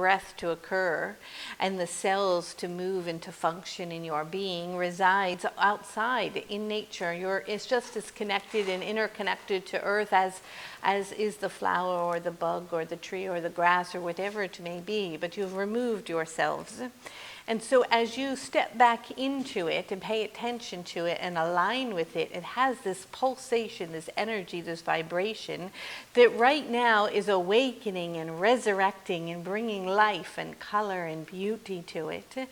breath to occur and the cells to move and to function in your being resides outside in nature. It's just as connected and interconnected to earth as is the flower or the bug or the tree or the grass or whatever it may be, but you've removed yourselves. And so as you step back into it and pay attention to it and align with it, it has this pulsation, this energy, this vibration that right now is awakening and resurrecting and bringing life and color and beauty to it.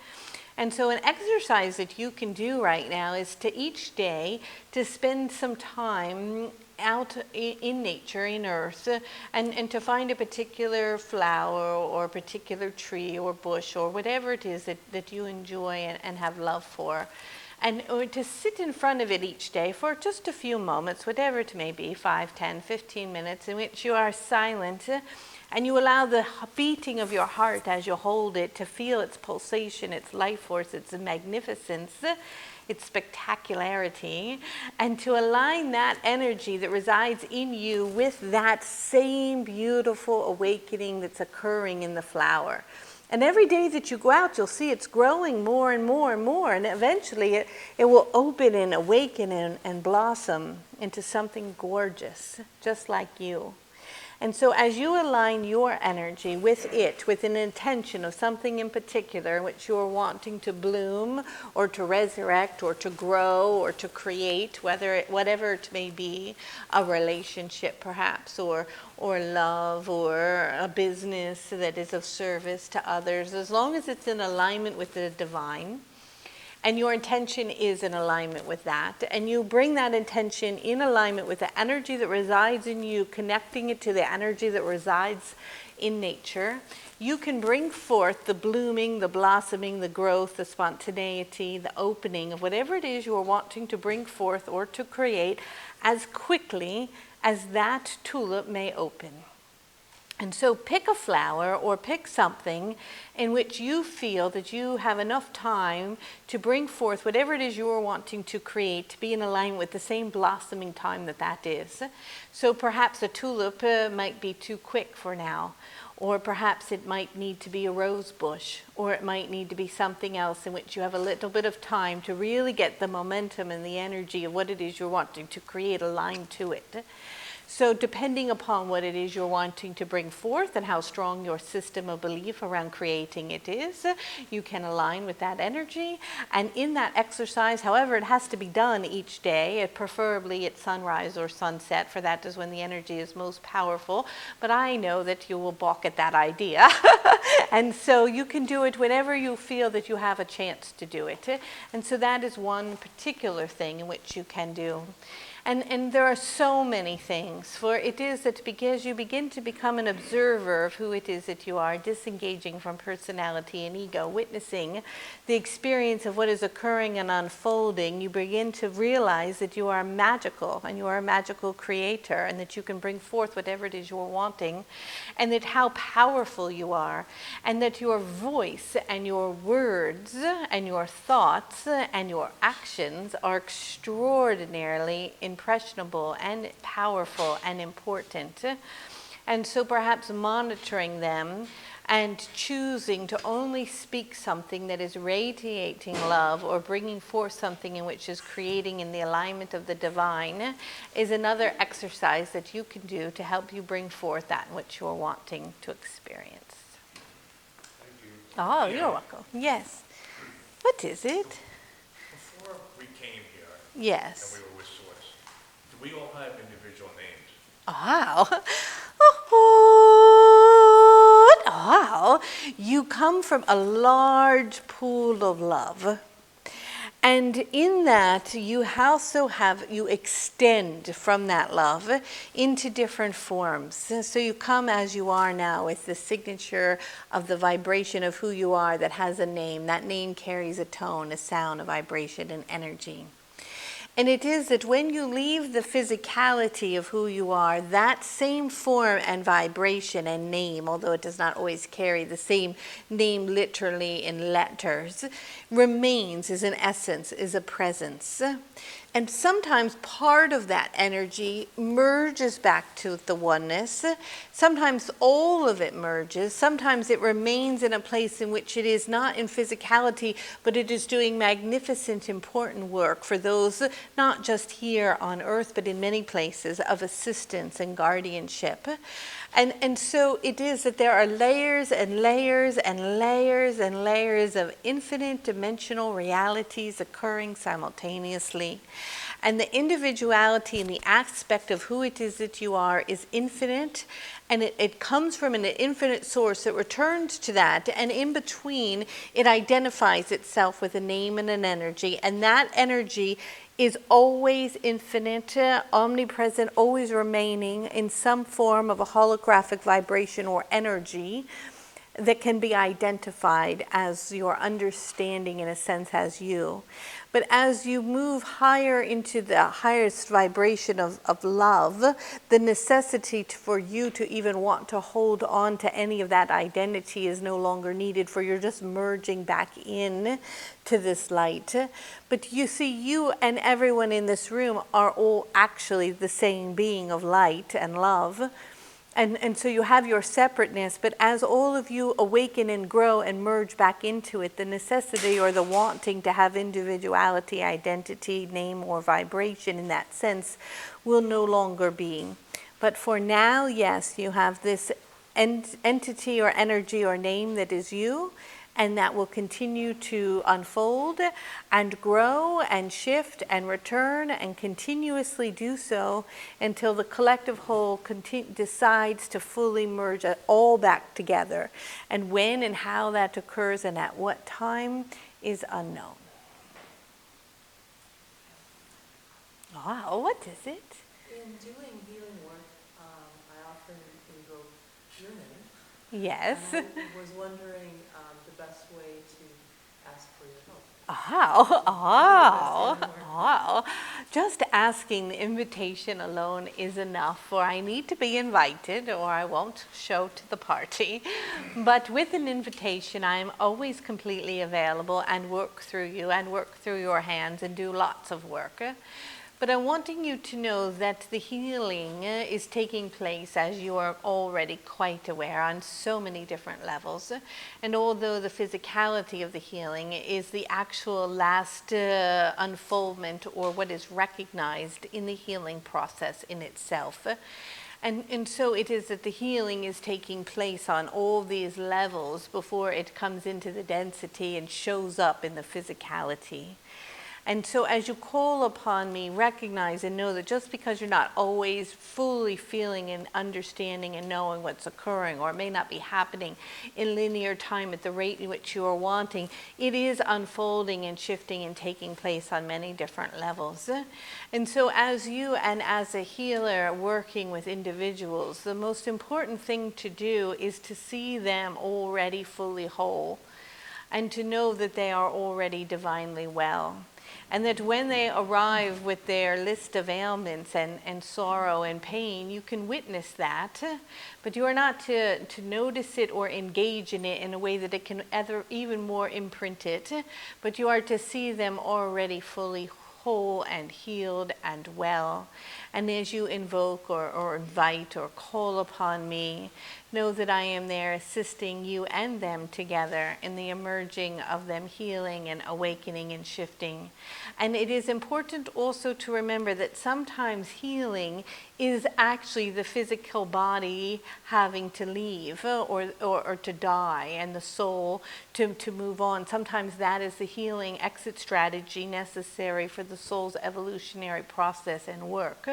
And so an exercise that you can do right now is to each day to spend some time out in nature, in earth, and to find a particular flower or a particular tree or bush or whatever it is that you enjoy and have love for. Or to sit in front of it each day for just a few moments, whatever it may be, 5, 10, 15 minutes, in which you are silent and you allow the beating of your heart as you hold it to feel its pulsation, its life force, its magnificence, its spectacularity, and to align that energy that resides in you with that same beautiful awakening that's occurring in the flower. And every day that you go out, you'll see it's growing more and more and more, and eventually it will open and awaken and blossom into something gorgeous, just like you. And so as you align your energy with it, with an intention of something in particular which you're wanting to bloom or to resurrect or to grow or to create, whatever it may be, a relationship perhaps, or love, or a business that is of service to others, as long as it's in alignment with the divine, and your intention is in alignment with that, and you bring that intention in alignment with the energy that resides in you, connecting it to the energy that resides in nature, you can bring forth the blooming, the blossoming, the growth, the spontaneity, the opening of whatever it is you are wanting to bring forth or to create as quickly as that tulip may open. And so pick a flower or pick something in which you feel that you have enough time to bring forth whatever it is you are wanting to create, to be in alignment with the same blossoming time that is. So perhaps a tulip might be too quick for now, or perhaps it might need to be a rose bush, or it might need to be something else in which you have a little bit of time to really get the momentum and the energy of what it is you're wanting to create aligned to it. So depending upon what it is you're wanting to bring forth and how strong your system of belief around creating it is, you can align with that energy. And in that exercise, however it has to be done each day, preferably at sunrise or sunset, for that is when the energy is most powerful. But I know that you will balk at that idea. And so you can do it whenever you feel that you have a chance to do it. And so that is one particular thing in which you can do. And there are so many things, for it is that because you begin to become an observer of who it is that you are, disengaging from personality and ego, witnessing the experience of what is occurring and unfolding, you begin to realize that you are magical and you are a magical creator, and that you can bring forth whatever it is you're wanting, and that how powerful you are, and that your voice and your words and your thoughts and your actions are extraordinarily impressionable and powerful and important. And so perhaps monitoring them and choosing to only speak something that is radiating love or bringing forth something in which is creating in the alignment of the divine is another exercise that you can do to help you bring forth that which you're wanting to experience. Thank you. Oh, you're welcome. Yes. What is it? Before we came here, Yes. and we were with Source, do we all have individual names? Wow. Wow. You come from a large pool of love. And in that, you extend from that love into different forms. So you come as you are now with the signature of the vibration of who you are that has a name. That name carries a tone, a sound, a vibration, an energy. And it is that when you leave the physicality of who you are, that same form and vibration and name, although it does not always carry the same name literally in letters, remains, is an essence, is a presence. And sometimes part of that energy merges back to the oneness. Sometimes all of it merges. Sometimes it remains in a place in which it is not in physicality, but it is doing magnificent, important work for those, not just here on earth, but in many places, of assistance and guardianship. And so it is that there are layers and layers and layers and layers of infinite dimensional realities occurring simultaneously. And the individuality and the aspect of who it is that you are is infinite, and it comes from an infinite source that returns to that, and in between it identifies itself with a name and an energy, and that energy is always infinite, omnipresent, always remaining in some form of a holographic vibration or energy that can be identified as your understanding, in a sense, as you. But as you move higher into the highest vibration of love, the necessity for you to even want to hold on to any of that identity is no longer needed, for you're just merging back in to this light. But you see, you and everyone in this room are all actually the same being of light and love. And so you have your separateness, but as all of you awaken and grow and merge back into it, the necessity or the wanting to have individuality, identity, name, or vibration in that sense will no longer be. But for now, yes, you have this entity or energy or name that is you, and that will continue to unfold and grow and shift and return and continuously do so until the collective whole decides to fully merge it all back together. And when and how that occurs and at what time is unknown. Wow, what is it? In doing healing work, I often invoke your name. Yes. And I was wondering the best way to ask for your help. Oh. Just asking the invitation alone is enough, for I need to be invited or I won't show to the party. But with an invitation, I am always completely available and work through you and work through your hands and do lots of work. But I'm wanting you to know that the healing is taking place, as you are already quite aware, on so many different levels. And although the physicality of the healing is the actual last unfoldment or what is recognized in the healing process in itself, and so it is that the healing is taking place on all these levels before it comes into the density and shows up in the physicality. And so as you call upon me, recognize and know that just because you're not always fully feeling and understanding and knowing what's occurring, or it may not be happening in linear time at the rate in which you are wanting, it is unfolding and shifting and taking place on many different levels. And so as you and as a healer working with individuals, the most important thing to do is to see them already fully whole and to know that they are already divinely well. And that when they arrive with their list of ailments and sorrow and pain, you can witness that, but you are not to notice it or engage in it in a way that it can even more imprint it, but you are to see them already fully whole and healed and well. And as you invoke or invite or call upon me, know that I am there assisting you and them together in the emerging of them healing and awakening and shifting. And it is important also to remember that sometimes healing is actually the physical body having to leave or to die, and the soul to move on. Sometimes that is the healing exit strategy necessary for the soul's evolutionary process and work.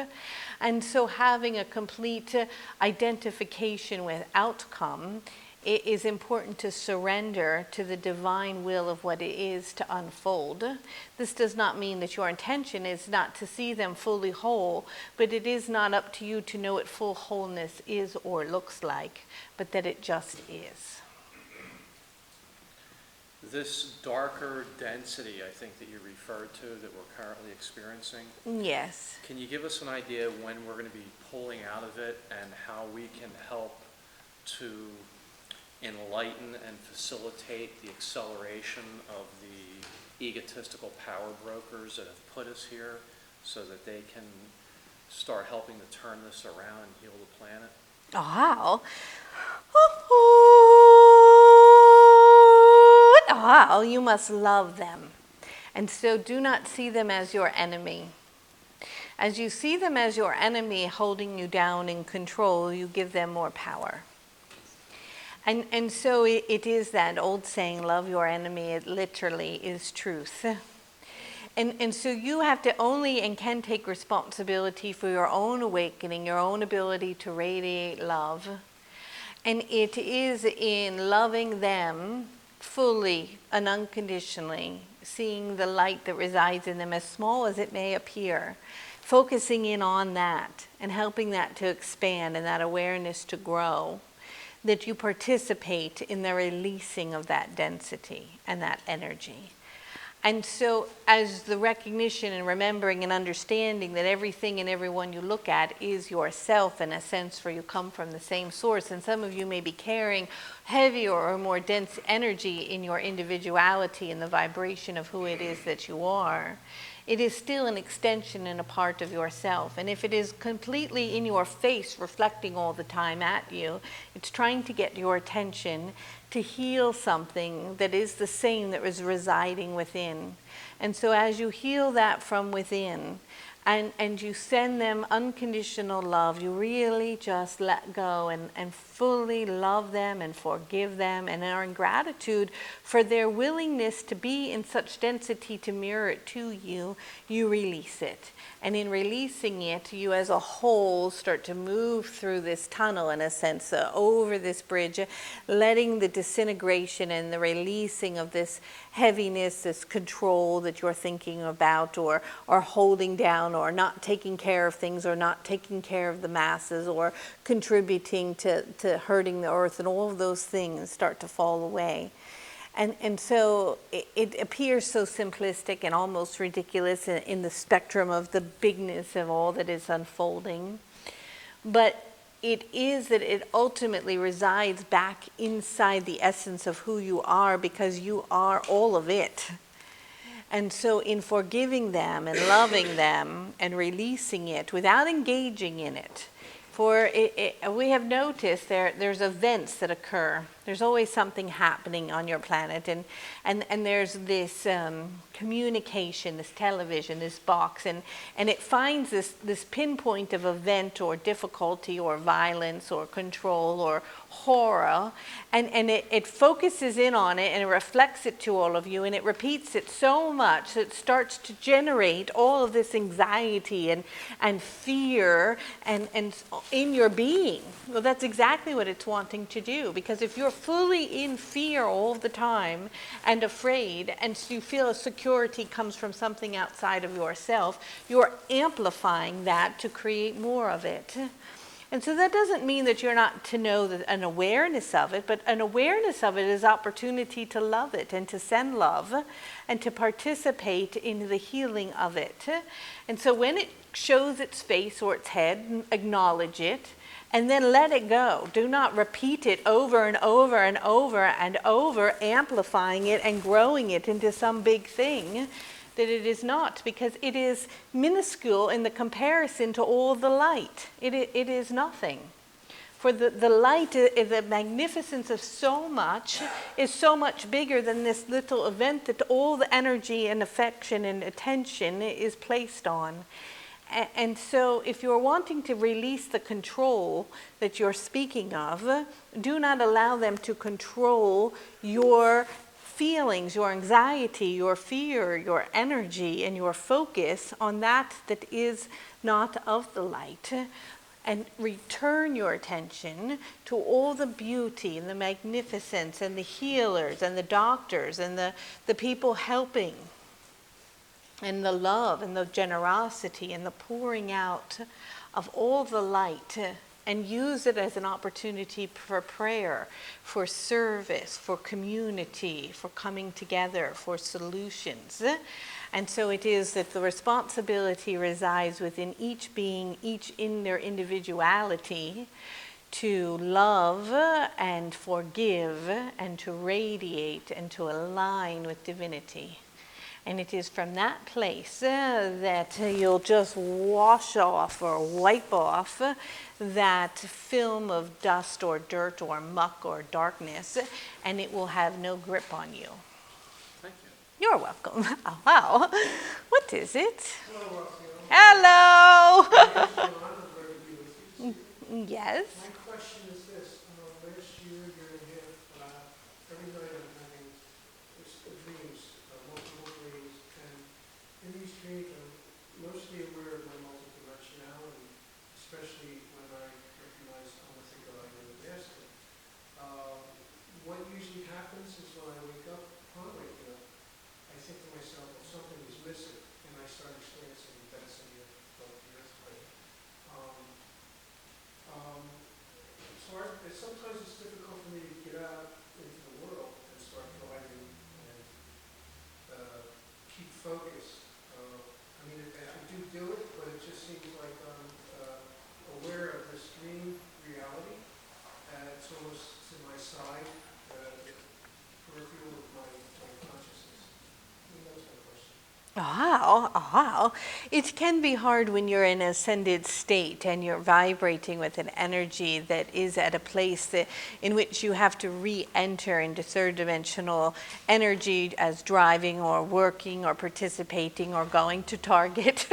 And so having a complete identification with outcome, it is important to surrender to the divine will of what it is to unfold. This does not mean that your intention is not to see them fully whole, but it is not up to you to know what full wholeness is or looks like, but that it just is. this darker density, I think that you referred to, that we're currently experiencing, Yes. can you give us an idea of when we're going to be pulling out of it and how we can help to enlighten and facilitate the acceleration of the egotistical power brokers that have put us here so that they can start helping to turn this around and heal the planet? Wow. Wow, you must love them. And so do not see them as your enemy. As you see them as your enemy holding you down in control, you give them more power. And so it is that old saying, love your enemy, it literally is truth. And so you have to only and can take responsibility for your own awakening, your own ability to radiate love. And it is in loving them fully and unconditionally, seeing the light that resides in them, as small as it may appear, focusing in on that and helping that to expand and that awareness to grow, that you participate in the releasing of that density and that energy. And so as the recognition and remembering and understanding that everything and everyone you look at is yourself in a sense, for you come from the same source, and some of you may be carrying heavier or more dense energy in your individuality and the vibration of who it is that you are, it is still an extension and a part of yourself. And if it is completely in your face, reflecting all the time at you, it's trying to get your attention to heal something that is the same that was residing within. And so as you heal that from within, and you send them unconditional love, you really just let go and fully love them and forgive them and are in gratitude for their willingness to be in such density to mirror it to you, you release it. And in releasing it, you as a whole start to move through this tunnel, in a sense, over this bridge, letting the disintegration and the releasing of this heaviness, this control that you're thinking about or holding down or not taking care of things or not taking care of the masses or contributing to hurting the earth, and all of those things start to fall away. And so it appears so simplistic and almost ridiculous in the spectrum of the bigness of all that is unfolding. But it is that it ultimately resides back inside the essence of who you are, because you are all of it. And so in forgiving them and loving them and releasing it without engaging in it, for we have noticed there's events that occur. There's always something happening on your planet, and there's this communication, this television, this box, and it finds this pinpoint of event or difficulty or violence or control or horror, and it focuses in on it and it reflects it to all of you, and it repeats it so much that it starts to generate all of this anxiety and fear and in your being. Well, that's exactly what it's wanting to do, because if you're fully in fear all the time and afraid, and so you feel a security comes from something outside of yourself, you're amplifying that to create more of it. And so that doesn't mean that you're not to know an awareness of it, but an awareness of it is opportunity to love it and to send love and to participate in the healing of it. And so when it shows its face or its head, acknowledge it, and then let it go. Do not repeat it over and over and over and over, amplifying it and growing it into some big thing that it is not, because it is minuscule in the comparison to all the light. It is nothing. For the light, the magnificence of so much is so much bigger than this little event that all the energy and affection and attention is placed on. And so if you're wanting to release the control that you're speaking of, do not allow them to control your feelings, your anxiety, your fear, your energy, and your focus on that is not of the light. And return your attention to all the beauty and the magnificence and the healers and the doctors and the people helping, and the love and the generosity and the pouring out of all the light and use it as an opportunity for prayer, for service, for community, for coming together, for solutions. And so it is that the responsibility resides within each being, each in their individuality, to love and forgive and to radiate and to align with divinity. And it is from that place that you'll just wash off or wipe off that film of dust or dirt or muck or darkness, and it will have no grip on you. Thank you. You're welcome. Oh, wow. What is it? Hello. Yes. My question is this, last year and a half, every night I'm having dreams, multiple dreams, and in these dreams I'm mostly aware of my multidimensionality, especially when I recognize I'm with the God and the Master. What usually happens is when I wake up, upon waking up, I think to myself, well, something is missing, and I start experiencing the density of the earth plane. Sometimes it's difficult for me to get out into the world and start driving and keep focused. I mean, I do it, but it just seems like I'm aware of this dream reality. It's almost to my side, the peripheral of my consciousness. I mean, that's my question. Wow, wow. It can be hard when you're in an ascended state and you're vibrating with an energy that is at a place in which you have to re-enter into third dimensional energy as driving or working or participating or going to Target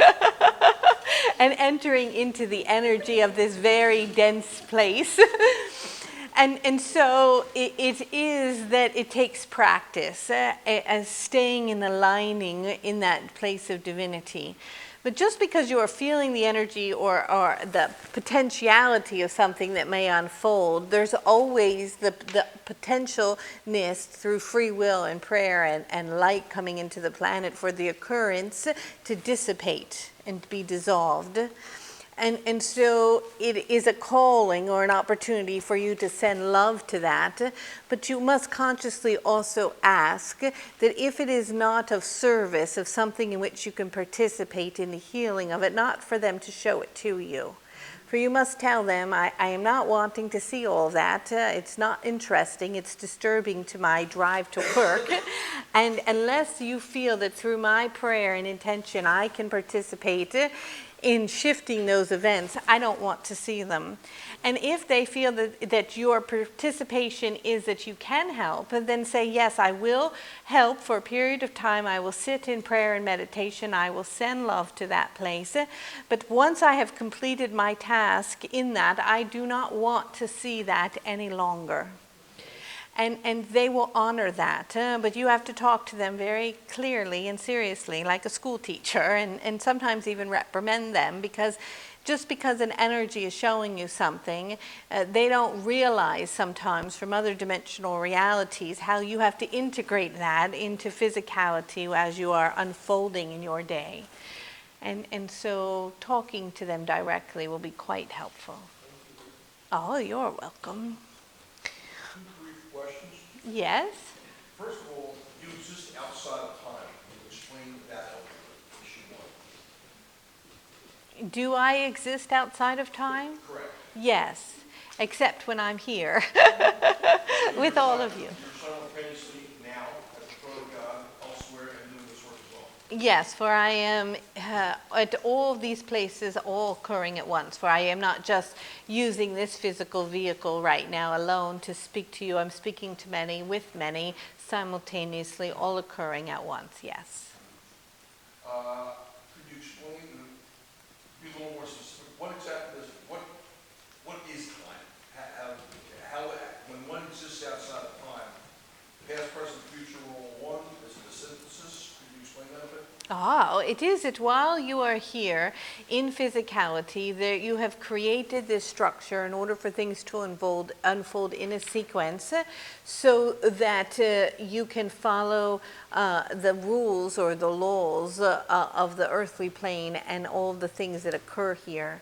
and entering into the energy of this very dense place. And so it is that it takes practice as staying and aligning in that place of divinity. But just because you are feeling the energy or the potentiality of something that may unfold, there's always the potentialness through free will and prayer and light coming into the planet for the occurrence to dissipate and be dissolved. And so it is a calling or an opportunity for you to send love to that, but you must consciously also ask that if it is not of service, of something in which you can participate in the healing of it, not for them to show it to you. For you must tell them, I am not wanting to see all that. It's not interesting. It's disturbing to my drive to work. And unless you feel that through my prayer and intention I can participate in shifting those events, I don't want to see them. And if they feel that your participation is that you can help, then say, yes, I will help for a period of time. I will sit in prayer and meditation. I will send love to that place. But once I have completed my task in that, I do not want to see that any longer. And they will honor that, but you have to talk to them very clearly and seriously, like a school teacher, and sometimes even reprimand them, because just because an energy is showing you something, they don't realize sometimes from other dimensional realities how you have to integrate that into physicality as you are unfolding in your day. And so talking to them directly will be quite helpful. Oh, you're welcome. Questions? Yes? First of all, you exist outside of time. Can you explain that issue one? Do I exist outside of time? Correct. Yes, except when I'm here with all of you. You're simultaneously now at the throne of God, elsewhere, and doing this work as well. Yes, for I am at all these places all occurring at once. For I am not just using this physical vehicle right now alone to speak to you. I'm speaking to many, with many, simultaneously, all occurring at once, yes. Could you explain, be a little more specific, what exactly is, what is time? How, when one exists outside of time, past, present, future, all one, is it a synthesis? Could you explain that a bit? Oh, it is that while you are here in physicality, there you have created this structure in order for things to unfold in a sequence so that you can follow the rules or the laws of the earthly plane and all the things that occur here.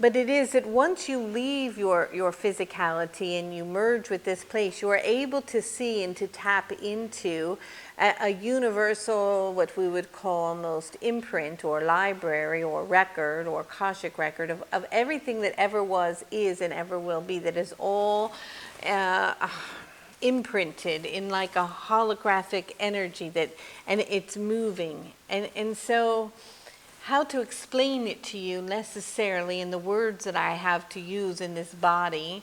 But it is that once you leave your physicality and you merge with this place, you are able to see and to tap into a universal, what we would call almost imprint or library or record or Akashic record of everything that ever was, is, and ever will be, that is all imprinted in like a holographic energy that, and it's moving. And so how to explain it to you necessarily in the words that I have to use in this body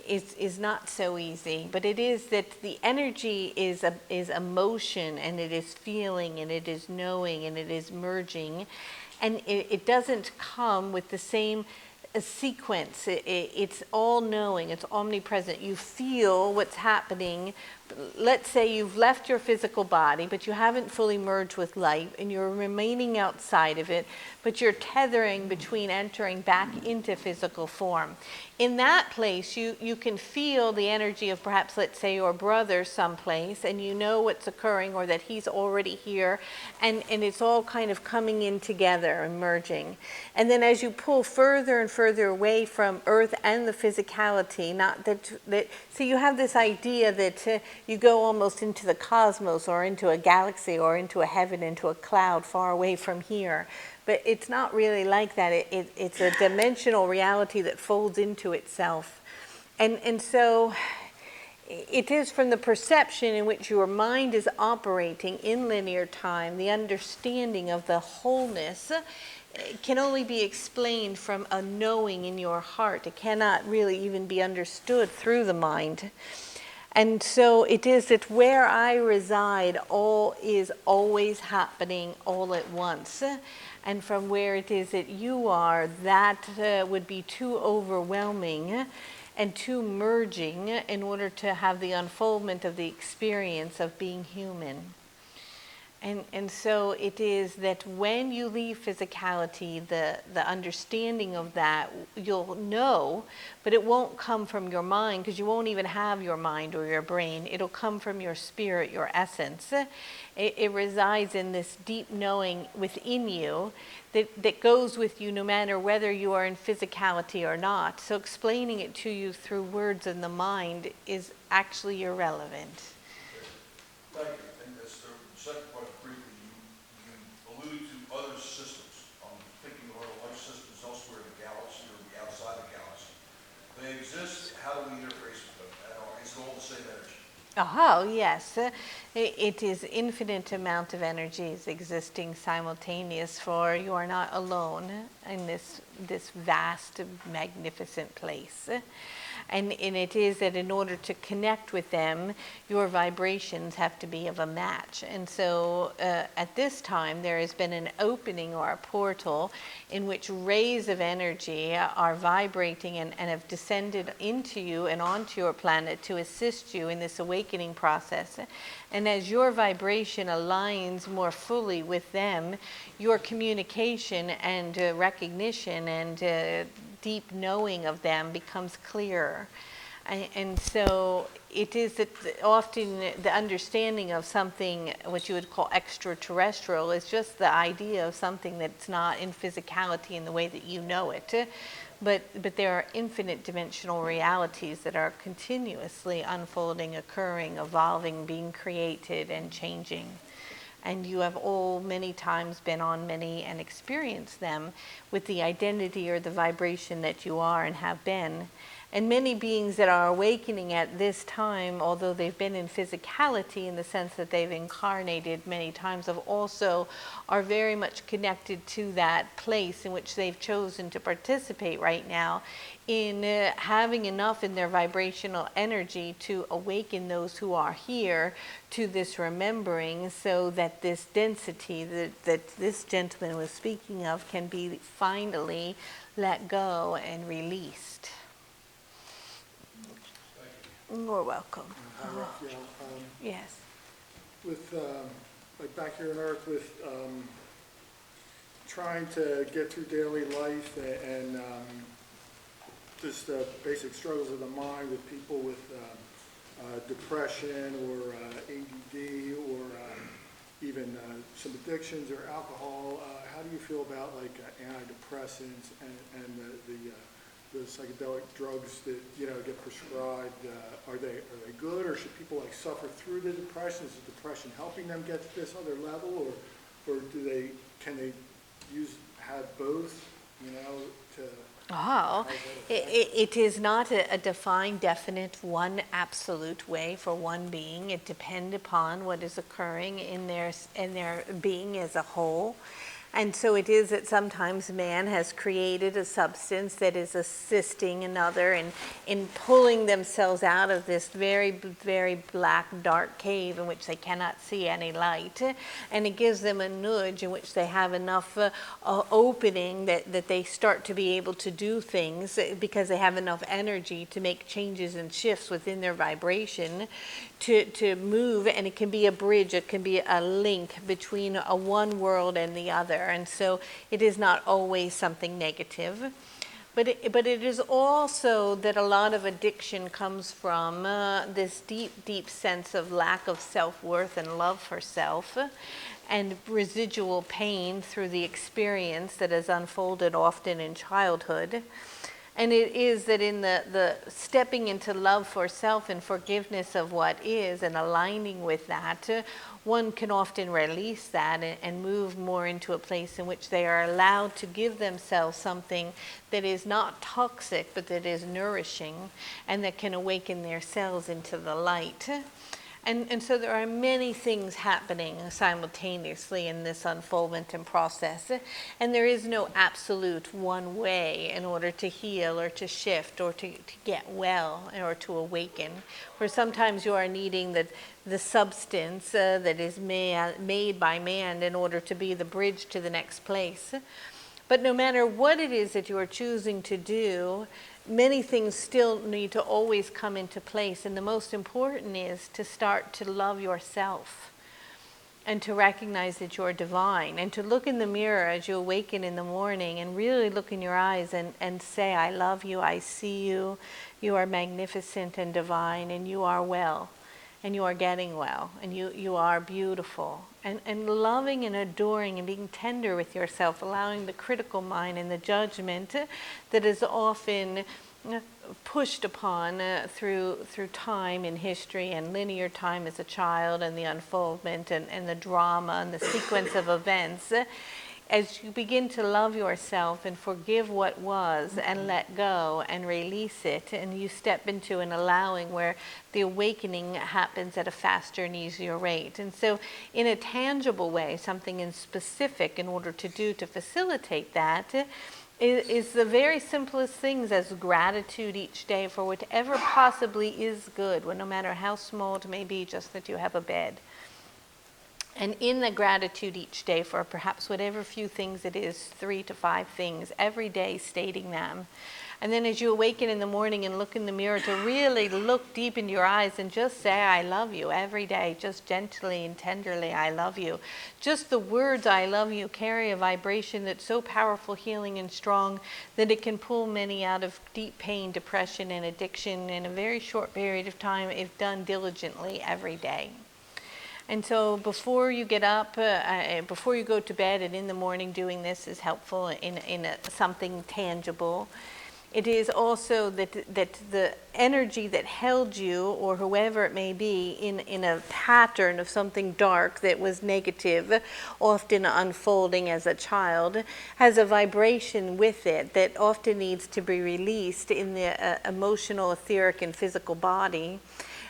is not so easy, but it is that the energy is emotion, and it is feeling, and it is knowing, and it is merging, and it doesn't come with the same sequence. It's all knowing, it's omnipresent. You feel what's happening. Let's say you've left your physical body, but you haven't fully merged with light, and you're remaining outside of it, but you're tethering between entering back into physical form. In that place, you can feel the energy of perhaps, let's say, your brother someplace, and you know what's occurring, or that he's already here, and it's all kind of coming in together and merging. And then as you pull further and further away from Earth and the physicality, not that so you have this idea that you go almost into the cosmos, or into a galaxy, or into a heaven, into a cloud far away from here. But it's not really like that. It's a dimensional reality that folds into itself. And so it is from the perception in which your mind is operating in linear time, the understanding of the wholeness can only be explained from a knowing in your heart. It cannot really even be understood through the mind. And so it is that where I reside, all is always happening all at once. And from where it is that you are, that would be too overwhelming and too merging in order to have the unfoldment of the experience of being human. And so it is that when you leave physicality, the understanding of that, you'll know, but it won't come from your mind, because you won't even have your mind or your brain. It'll come from your spirit, your essence. It resides in this deep knowing within you that goes with you no matter whether you are in physicality or not. So explaining it to you through words in the mind is actually irrelevant. Thank you. And as the second question, briefly, you alluded to other systems. I'm thinking of other life systems elsewhere in the galaxy or outside the galaxy. They exist. How do we interface with them? And is it all the same energy? Oh, yes. It is infinite amount of energies existing simultaneous, for you are not alone in this vast, magnificent place. And it is that in order to connect with them, your vibrations have to be of a match. And so at this time, there has been an opening or a portal in which rays of energy are vibrating and have descended into you and onto your planet to assist you in this awakening process. And as your vibration aligns more fully with them, your communication and recognition and deep knowing of them becomes clearer. And so it is that often the understanding of something, what you would call extraterrestrial, is just the idea of something that's not in physicality in the way that you know it. But there are infinite dimensional realities that are continuously unfolding, occurring, evolving, being created, and changing. And you have all many times been on many and experienced them with the identity or the vibration that you are and have been. And many beings that are awakening at this time, although they've been in physicality in the sense that they've incarnated many times, are very much connected to that place in which they've chosen to participate right now, in having enough in their vibrational energy to awaken those who are here to this remembering, so that this density that this gentleman was speaking of can be finally let go and released. You're welcome. Hi, Raphael. Yes. With, like back here on Earth, with trying to get through daily life and just the basic struggles of the mind with people with depression or ADD or even some addictions or alcohol. How do you feel about like antidepressants and the psychedelic drugs that get prescribed? Are they good, or should people like suffer through the depression? Is the depression helping them get to this other level, or can they have both? To Oh, it is not a defined, definite, one absolute way for one being. It depends upon what is occurring in their being as a whole. And so it is that sometimes man has created a substance that is assisting another in pulling themselves out of this very, very black, dark cave in which they cannot see any light. And it gives them a nudge in which they have enough opening that they start to be able to do things because they have enough energy to make changes and shifts within their vibration to move. And it can be a bridge, it can be a link between a one world and the other. And so it is not always something negative. But it is also that a lot of addiction comes from this deep, deep sense of lack of self-worth and love for self, and residual pain through the experience that is unfolded often in childhood. And it is that in the stepping into love for self and forgiveness of what is and aligning with that, one can often release that and move more into a place in which they are allowed to give themselves something that is not toxic, but that is nourishing and that can awaken their selves into the light. And so there are many things happening simultaneously in this unfoldment and process. And there is no absolute one way in order to heal or to shift or to get well or to awaken. Where sometimes you are needing the substance that is made by man in order to be the bridge to the next place. But no matter what it is that you are choosing to do, many things still need to always come into place. And the most important is to start to love yourself and to recognize that you're divine, and to look in the mirror as you awaken in the morning and really look in your eyes and say, I love you, I see you, you are magnificent and divine, and you are well, and you are getting well, and you are beautiful. And loving and adoring and being tender with yourself, allowing the critical mind and the judgment that is often pushed upon through time and history and linear time as a child, and the unfoldment and the drama and the sequence of events. As you begin to love yourself and forgive what was and let go and release it, and you step into an allowing where the awakening happens at a faster and easier rate. And so in a tangible way, something in specific in order to facilitate that is the very simplest things as gratitude each day for whatever possibly is good, no matter how small it may be, just that you have a bed. And in the gratitude each day for perhaps whatever few things it is, 3 to 5 things, every day stating them. And then as you awaken in the morning and look in the mirror, to really look deep into your eyes and just say, I love you every day, just gently and tenderly, I love you. Just the words, I love you, carry a vibration that's so powerful, healing, and strong that it can pull many out of deep pain, depression, and addiction in a very short period of time if done diligently every day. And so before you get up, before you go to bed, and in the morning, doing this is helpful in something tangible. It is also that the energy that held you, or whoever it may be, in a pattern of something dark that was negative, often unfolding as a child, has a vibration with it that often needs to be released in the emotional, etheric, and physical body.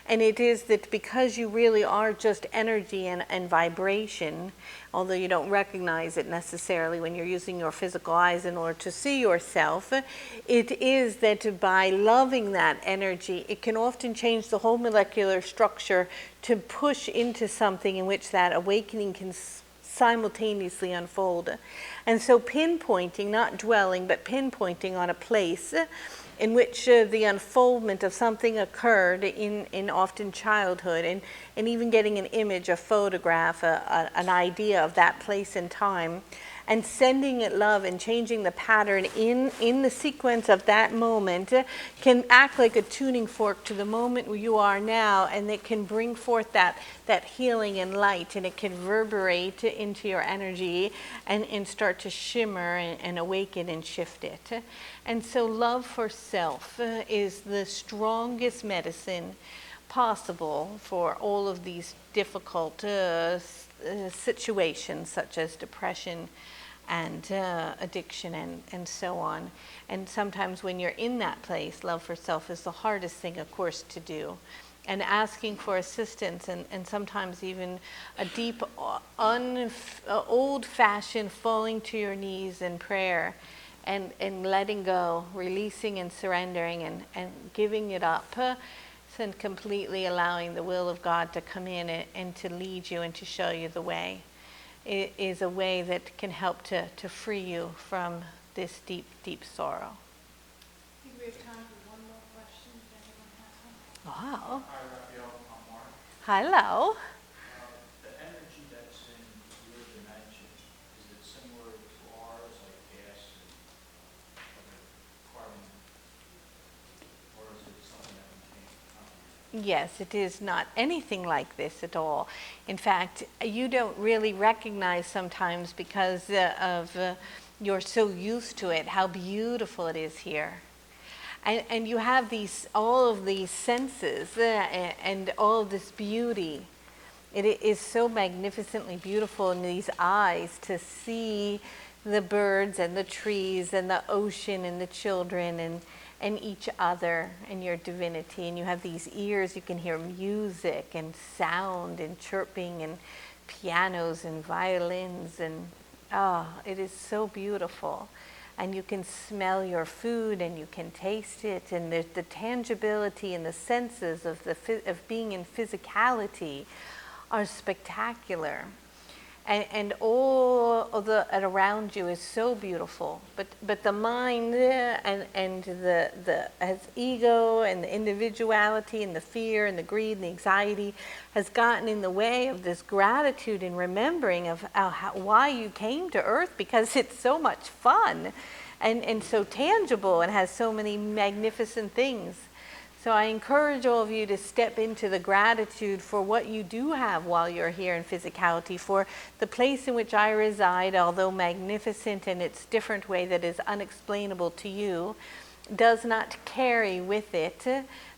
And it is that because you really are just energy and vibration, although you don't recognize it necessarily when you're using your physical eyes in order to see yourself, it is that by loving that energy, it can often change the whole molecular structure to push into something in which that awakening can simultaneously unfold. And so pinpointing, not dwelling, but pinpointing on a place in which the unfoldment of something occurred in often childhood, and even getting an image, a photograph, an idea of that place and time, and sending it love and changing the pattern in the sequence of that moment can act like a tuning fork to the moment where you are now, and it can bring forth that healing and light, and it can reverberate into your energy and start to shimmer and awaken and shift it. And so love for self is the strongest medicine possible for all of these difficult situations such as depression and addiction and so on. And sometimes when you're in that place, love for self is the hardest thing, of course, to do. And asking for assistance and sometimes even a deep, old-fashioned falling to your knees in prayer and letting go, releasing and surrendering and giving it up. And completely allowing the will of God to come in and to lead you and to show you the way. It is a way that can help to free you from this deep, deep sorrow. I think we have time for one more question, if anyone has one. Wow. Hi, Raphael. I'm Mark. Hello. The energy that's in your dimension, is it similar to ours, like gas and other carbon, or is it something that we can't comprehend? Yes, it is not anything like this at all. In fact, you don't really recognize sometimes because you're so used to it, how beautiful it is here. And you have all of these senses and all of this beauty. It is so magnificently beautiful in these eyes to see the birds and the trees and the ocean and the children and each other and your divinity. And you have these ears, you can hear music and sound and chirping and pianos and violins, and it is so beautiful. And you can smell your food and you can taste it, and there's the tangibility and the senses of being in physicality are spectacular. And all of and around you is so beautiful, but the mind and the as ego and the individuality and the fear and the greed and the anxiety has gotten in the way of this gratitude and remembering of why you came to Earth, because it's so much fun and so tangible and has so many magnificent things. So I encourage all of you to step into the gratitude for what you do have while you're here in physicality, for the place in which I reside, although magnificent in its different way that is unexplainable to you, does not carry with it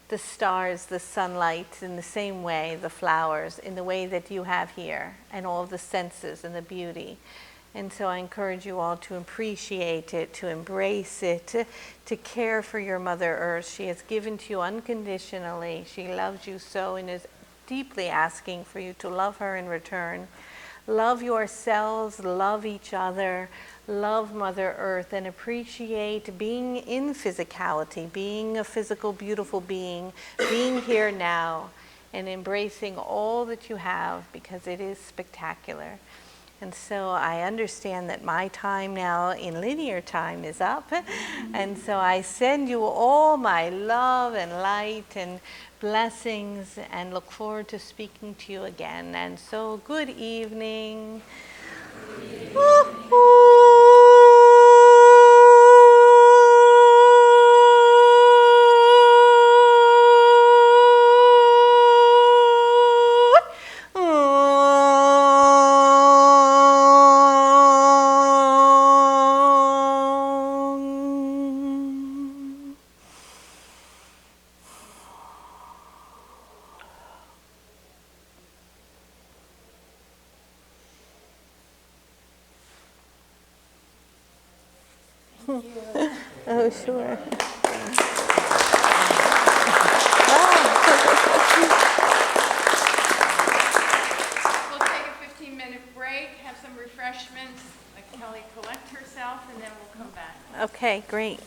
the stars, the sunlight, in the same way, the flowers, in the way that you have here, and all the senses and the beauty. And so I encourage you all to appreciate it, to embrace it, to care for your Mother Earth. She has given to you unconditionally. She loves you so and is deeply asking for you to love her in return. Love yourselves, love each other, love Mother Earth, and appreciate being in physicality, being a physical, beautiful being here now, and embracing all that you have, because it is spectacular. And so I understand that my time now in linear time is up. And so I send you all my love and light and blessings and look forward to speaking to you again. And so good evening. Oh, sure. We'll take a 15-minute break, have some refreshments, let Kelly collect herself, and then we'll come back. Okay, great.